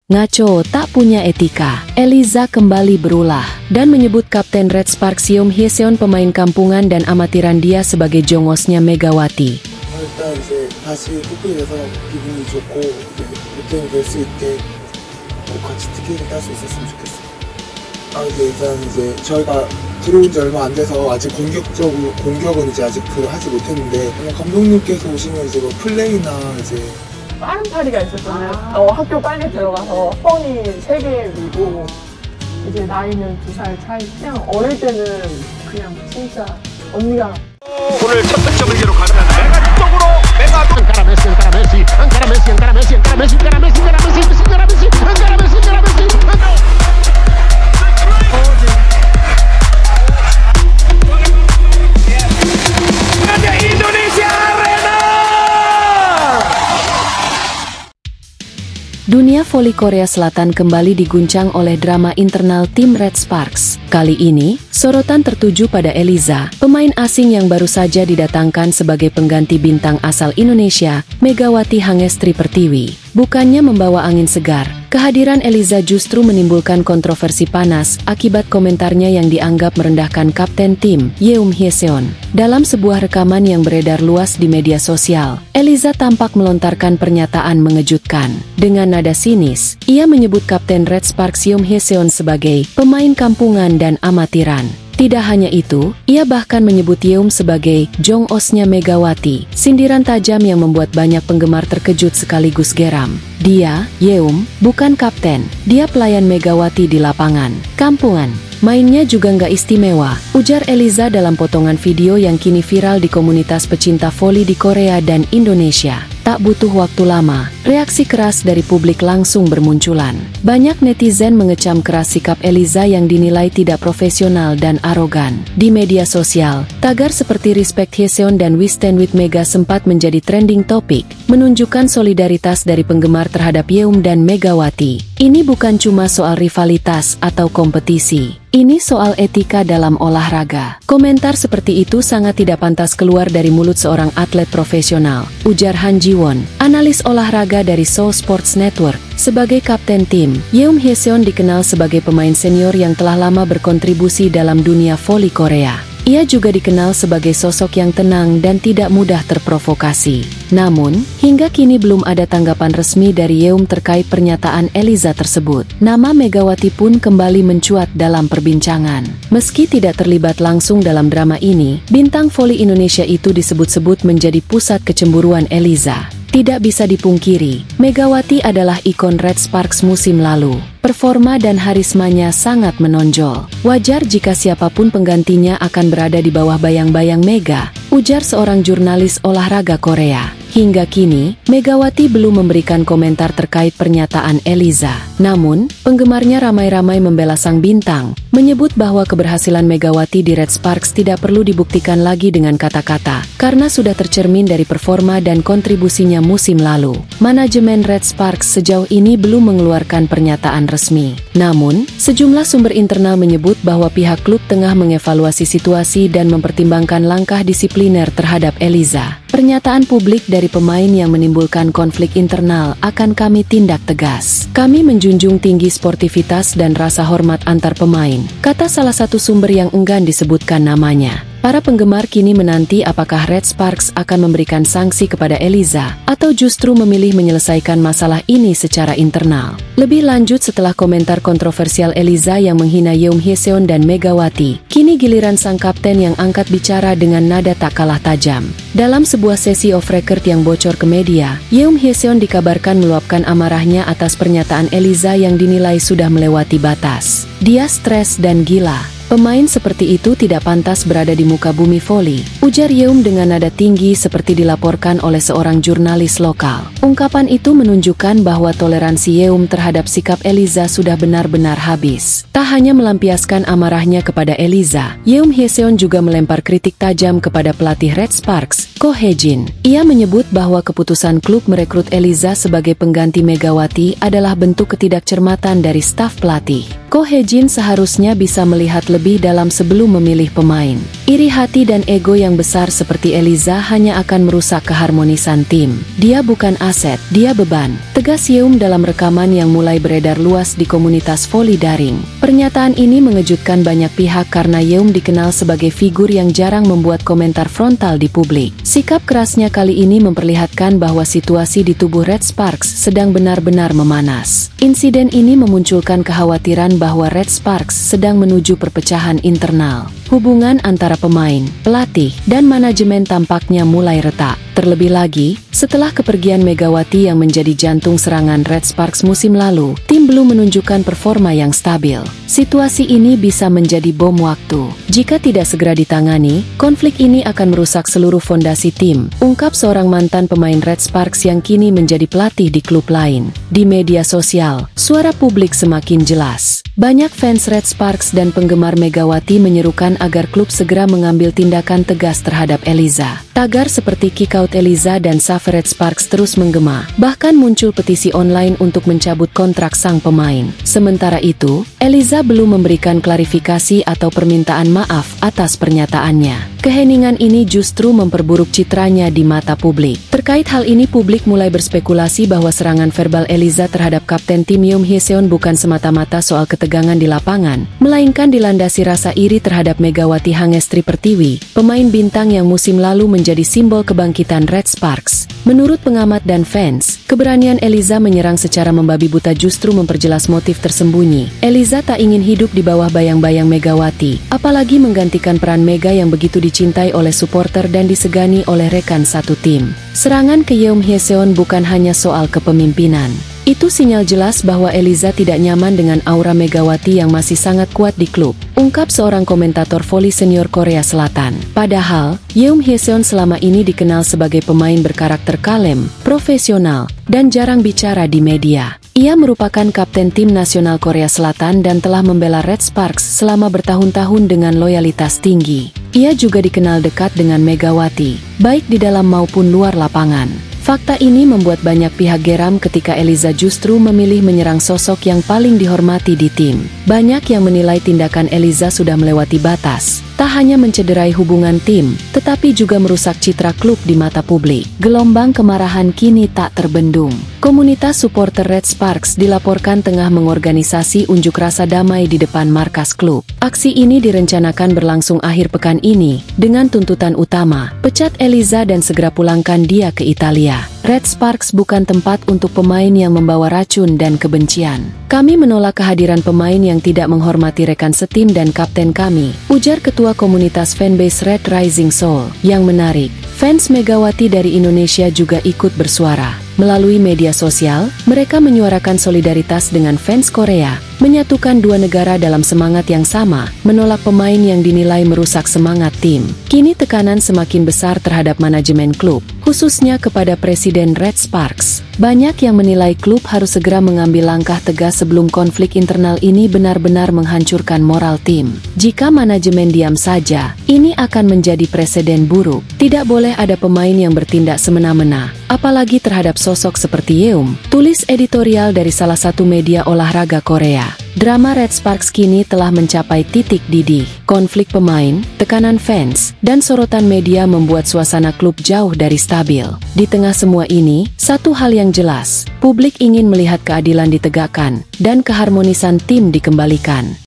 Ngaco, tak punya etika. Eliza kembali berulah dan menyebut Kapten Red Sparks Yeom Hyeseon pemain kampungan dan amatiran dia sebagai jongosnya Megawati. 일단 이제 다시 토픽에서 기분이 좋고 득점이 될 수 있게 같이 티켓을 딸 수 있었으면 좋겠어요. 일단 이제 저희가 들어온 지 얼마 안 돼서 아직 공격은 이제 아직 하지 못했는데 감독님께서 오시면 이제 뭐 플레이나 이제 빠른 파리가 있었잖아요. 학교 빨리 들어가서 뻔히 3개 밀고 이제 나이는 2살 차이. 그냥 어릴 때는 그냥 진짜 언니가 오늘 첫 득점을 기록하는 메가 쪽으로 메가 안카라 메시 안카라 메시 안카라 메시 안카라 메시 안카라 메시 안카라 메시 안카라 메시 안카라 메시 안카라 메시 안카라 메시 Dunia voli Korea Selatan kembali diguncang oleh drama internal tim Red Sparks. Kali ini, sorotan tertuju pada Eliza, pemain asing yang baru saja didatangkan sebagai pengganti bintang asal Indonesia, Megawati Hangestri Pertiwi. Bukannya membawa angin segar, kehadiran Eliza justru menimbulkan kontroversi panas akibat komentarnya yang dianggap merendahkan kapten tim, Yeom Hyeseon. Dalam sebuah rekaman yang beredar luas di media sosial, Eliza tampak melontarkan pernyataan mengejutkan. Dengan nada sinis, ia menyebut Kapten Red Sparks Yeom Hyeseon sebagai pemain kampungan dan amatiran. Tidak hanya itu, ia bahkan menyebut Yeom sebagai jongosnya Megawati, sindiran tajam yang membuat banyak penggemar terkejut sekaligus geram. Dia, Yeom, bukan kapten, dia pelayan Megawati di lapangan. Kampungan, mainnya juga nggak istimewa, ujar Eliza dalam potongan video yang kini viral di komunitas pecinta voli di Korea dan Indonesia. Tak butuh waktu lama, reaksi keras dari publik langsung bermunculan. Banyak netizen mengecam keras sikap Eliza yang dinilai tidak profesional dan arogan. Di media sosial, tagar seperti Respect Hyeseon dan We Stand With Mega sempat menjadi trending topik, menunjukkan solidaritas dari penggemar terhadap Yeom dan Megawati. Ini bukan cuma soal rivalitas atau kompetisi. Ini soal etika dalam olahraga. Komentar seperti itu sangat tidak pantas keluar dari mulut seorang atlet profesional, ujar Han Ji-won, analis olahraga dari Seoul Sports Network. Sebagai kapten tim, Yeom Hyeseon dikenal sebagai pemain senior yang telah lama berkontribusi dalam dunia voli Korea. Ia juga dikenal sebagai sosok yang tenang dan tidak mudah terprovokasi. Namun, hingga kini belum ada tanggapan resmi dari Yeom terkait pernyataan Eliza tersebut. Nama Megawati pun kembali mencuat dalam perbincangan. Meski tidak terlibat langsung dalam drama ini, bintang voli Indonesia itu disebut-sebut menjadi pusat kecemburuan Eliza. Tidak bisa dipungkiri, Megawati adalah ikon Red Sparks musim lalu. Performa dan harismanya sangat menonjol. Wajar jika siapapun penggantinya akan berada di bawah bayang-bayang Mega, ujar seorang jurnalis olahraga Korea. Hingga kini, Megawati belum memberikan komentar terkait pernyataan Eliza. Namun, penggemarnya ramai-ramai membela sang bintang, menyebut bahwa keberhasilan Megawati di Red Sparks tidak perlu dibuktikan lagi dengan kata-kata, karena sudah tercermin dari performa dan kontribusinya musim lalu. Manajemen Red Sparks sejauh ini belum mengeluarkan pernyataan resmi. Namun, sejumlah sumber internal menyebut bahwa pihak klub tengah mengevaluasi situasi dan mempertimbangkan langkah disipliner terhadap Eliza. Pernyataan publik dari pemain yang menimbulkan konflik internal akan kami tindak tegas. Kami menjunjung tinggi sportivitas dan rasa hormat antar pemain, kata salah satu sumber yang enggan disebutkan namanya. Para penggemar kini menanti apakah Red Sparks akan memberikan sanksi kepada Eliza, atau justru memilih menyelesaikan masalah ini secara internal. Lebih lanjut, setelah komentar kontroversial Eliza yang menghina Yeom Hyeseon dan Megawati, kini giliran sang kapten yang angkat bicara dengan nada tak kalah tajam. Dalam sebuah sesi off record yang bocor ke media, Yeom Hyeseon dikabarkan meluapkan amarahnya atas pernyataan Eliza yang dinilai sudah melewati batas. Dia stres dan gila. Pemain seperti itu tidak pantas berada di muka bumi voli, ujar Yeom dengan nada tinggi seperti dilaporkan oleh seorang jurnalis lokal. Ungkapan itu menunjukkan bahwa toleransi Yeom terhadap sikap Eliza sudah benar-benar habis. Tak hanya melampiaskan amarahnya kepada Eliza, Yeom Hyeseon juga melempar kritik tajam kepada pelatih Red Sparks, Ko Hae-jin. Ia menyebut bahwa keputusan klub merekrut Eliza sebagai pengganti Megawati adalah bentuk ketidakcermatan dari staf pelatih. Ko Hye-jin seharusnya bisa melihat lebih dalam sebelum memilih pemain. Iri hati dan ego yang besar seperti Eliza hanya akan merusak keharmonisan tim. Dia bukan aset, dia beban, tegas Yeum dalam rekaman yang mulai beredar luas di komunitas voli daring. Pernyataan ini mengejutkan banyak pihak karena Yeum dikenal sebagai figur yang jarang membuat komentar frontal di publik. Sikap kerasnya kali ini memperlihatkan bahwa situasi di tubuh Red Sparks sedang benar-benar memanas. Insiden ini memunculkan kekhawatiran bahwa Red Sparks sedang menuju perpecahan internal. Hubungan antara pemain, pelatih, dan manajemen tampaknya mulai retak. Terlebih lagi, setelah kepergian Megawati yang menjadi jantung serangan Red Sparks musim lalu, tim belum menunjukkan performa yang stabil. Situasi ini bisa menjadi bom waktu. Jika tidak segera ditangani, konflik ini akan merusak seluruh fondasi tim, ungkap seorang mantan pemain Red Sparks yang kini menjadi pelatih di klub lain. Di media sosial, suara publik semakin jelas. Banyak fans Red Sparks dan penggemar Megawati menyerukan agar klub segera mengambil tindakan tegas terhadap Eliza. Tagar seperti Kick Out Eliza dan Save Red Sparks terus menggema. Bahkan muncul petisi online untuk mencabut kontrak sang pemain. Sementara itu, Eliza belum memberikan klarifikasi atau permintaan maaf atas pernyataannya. Keheningan ini justru memperburuk citranya di mata publik. Terkait hal ini, publik mulai berspekulasi bahwa serangan verbal Eliza terhadap kapten tim Yeum Hye-seon bukan semata-mata soal ketegangan di lapangan, melainkan dilandasi rasa iri terhadap Megawati Hangestri Pertiwi, pemain bintang yang musim lalu menjadi simbol kebangkitan Red Sparks. Menurut pengamat dan fans, keberanian Eliza menyerang secara membabi buta justru memperjelas motif tersembunyi. Eliza tak ingin hidup di bawah bayang-bayang Megawati, apalagi menggantikan peran Mega yang begitu dicintai oleh supporter dan disegani oleh rekan satu tim. Serangan ke Yeum Hye-seon bukan hanya soal kepemimpinan. Itu sinyal jelas bahwa Eliza tidak nyaman dengan aura Megawati yang masih sangat kuat di klub, ungkap seorang komentator voli senior Korea Selatan. Padahal, Yeum Hye-seon selama ini dikenal sebagai pemain berkarakter kalem, profesional, dan jarang bicara di media. Ia merupakan kapten tim nasional Korea Selatan dan telah membela Red Sparks selama bertahun-tahun dengan loyalitas tinggi. Ia juga dikenal dekat dengan Megawati, baik di dalam maupun luar lapangan. Fakta ini membuat banyak pihak geram ketika Eliza justru memilih menyerang sosok yang paling dihormati di tim. Banyak yang menilai tindakan Eliza sudah melewati batas. Tak hanya mencederai hubungan tim, tetapi juga merusak citra klub di mata publik. Gelombang kemarahan kini tak terbendung. Komunitas supporter Red Sparks dilaporkan tengah mengorganisasi unjuk rasa damai di depan markas klub. Aksi ini direncanakan berlangsung akhir pekan ini, dengan tuntutan utama, pecat Eliza dan segera pulangkan dia ke Italia. Red Sparks bukan tempat untuk pemain yang membawa racun dan kebencian. Kami menolak kehadiran pemain yang tidak menghormati rekan setim dan kapten kami, ujar ketua komunitas fanbase Red Rising Soul. Yang menarik, fans Megawati dari Indonesia juga ikut bersuara. Melalui media sosial, mereka menyuarakan solidaritas dengan fans Korea, menyatukan dua negara dalam semangat yang sama, menolak pemain yang dinilai merusak semangat tim. Kini tekanan semakin besar terhadap manajemen klub, khususnya kepada Presiden Red Sparks. Banyak yang menilai klub harus segera mengambil langkah tegas sebelum konflik internal ini benar-benar menghancurkan moral tim. Jika manajemen diam saja, ini akan menjadi presiden buruk. Tidak boleh ada pemain yang bertindak semena-mena, apalagi terhadap sosok seperti Yeum, tulis editorial dari salah satu media olahraga Korea. Drama Red Sparks kini telah mencapai titik didih. Konflik pemain, tekanan fans, dan sorotan media membuat suasana klub jauh dari stabil. Di tengah semua ini, satu hal yang jelas, publik ingin melihat keadilan ditegakkan, dan keharmonisan tim dikembalikan.